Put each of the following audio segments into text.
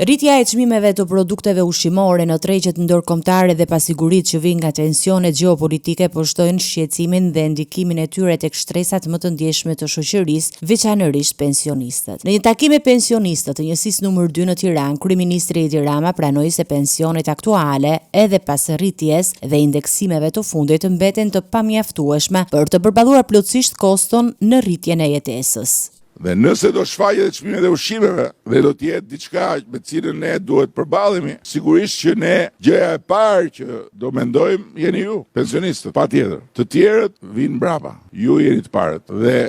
Rritja e çmimeve të produkteve ushqimore në tregjet ndërkombëtare dhe pasiguritë që vijnë nga tensionet gjeopolitike poshtojnë shqetësimin dhe ndikimin e tyre tek shtresat më të ndjeshme të shoqërisë, veçanërisht pensionistët. Në një takim me pensionistët të njësisë numër 2 në Tiranë, kryeministri Edi Rama pranoi se pensionet aktuale, edhe pas rritjes dhe indeksimeve të fundit, mbeten të pamjaftueshme për të përballuar plotësisht koston në rritjen e jetesës. Dhe nëse do shfaqet çmimet e ushqimeve dhe do të jetë diçka me cilën ne duhet përballemi, sigurisht që ne gjëja e parë që do mendojmë jeni ju, pensionistët, patjetër. Të tjerët vinë mbrapa. Ju jeni të parët dhe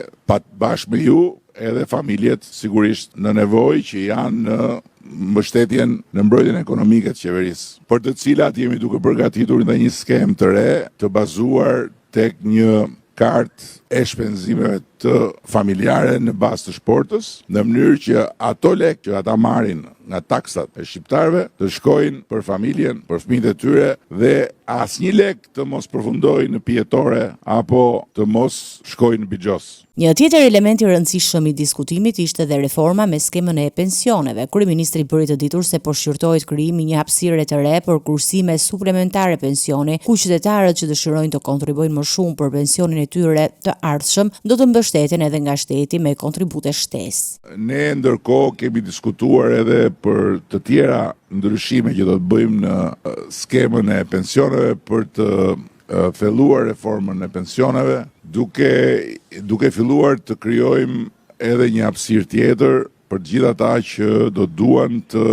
bashkë me ju edhe familjet sigurisht në nevojë që janë në mbështetjen në mbrojtjen ekonomike të qeverisë, për të cilat jemi duke përgatitur dhe një skem të re të bazuar tek një kartë e shpenzimeve të familjare në bazë të shportës, në mënyrë që ato lek që ata marrin nga taksat e shqiptarëve të shkojnë për familjen, për fëmijët e tyre dhe asnjë lek të mos përfundojë në pijetore apo të mos shkojnë në bixhos. Një tjetër element i rëndësishëm i diskutimit ishte dhe reforma me skemën e pensioneve. Kryeministri bëri të ditur se po shqyrtohet krijimi një hapësire të re për kursime suplementare pensioni, ku qytetarët që dëshirojnë të kontribojnë më shumë për pensionin e tyre të ardhshëm do të mbështeten edhe nga shteti me kontribute shtesë. Ne ndërkohë kemi diskutuar edhe për të tjera ndryshime që do të bëjmë në skemën e pensioneve për të filluar reformën e pensioneve, duke filluar të krijojmë edhe një hapësirë tjetër për të gjithë ata që do duan të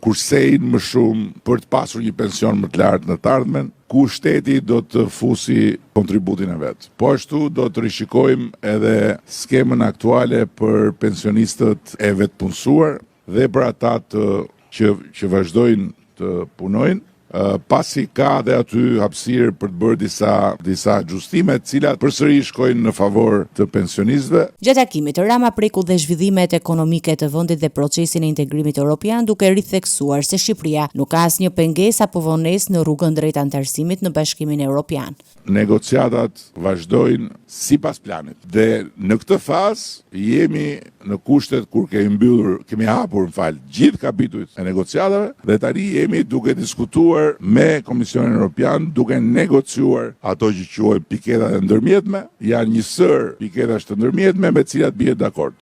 kursejnë më shumë për të pasur një pension më të lartë në të ardhmen, ku shteti do të fusi kontributin e vet. Po ashtu do të rishikojmë edhe skemën aktuale për pensionistët e vetpunësuar dhe për ata që vazhdojnë të punojnë, pasi ka dhe aty hapësirë për të bërë disa ajustime, të cilat përsëri shkojnë në favor të pensionistëve. Gjatë takimit, Rama preku dhe zhvillimet ekonomike të vendit dhe procesin e integrimit evropian, duke ritheksuar se Shqipëria nuk ka asnjë pengesë apo vonesë në rrugën drejt anëtarësimit në Bashkimin Evropian. Negociatat vazhdojnë sipas planit dhe në këtë fazë jemi në kushtet kur kemi hapur gjithë kapitujt e negociatave dhe tani jemi duke diskutuar me Komisionin Evropian, duke negociuar ato që quhen piketat e ndërmjetme, janë një sër piketash të ndërmjetme me të cilat bie dakord.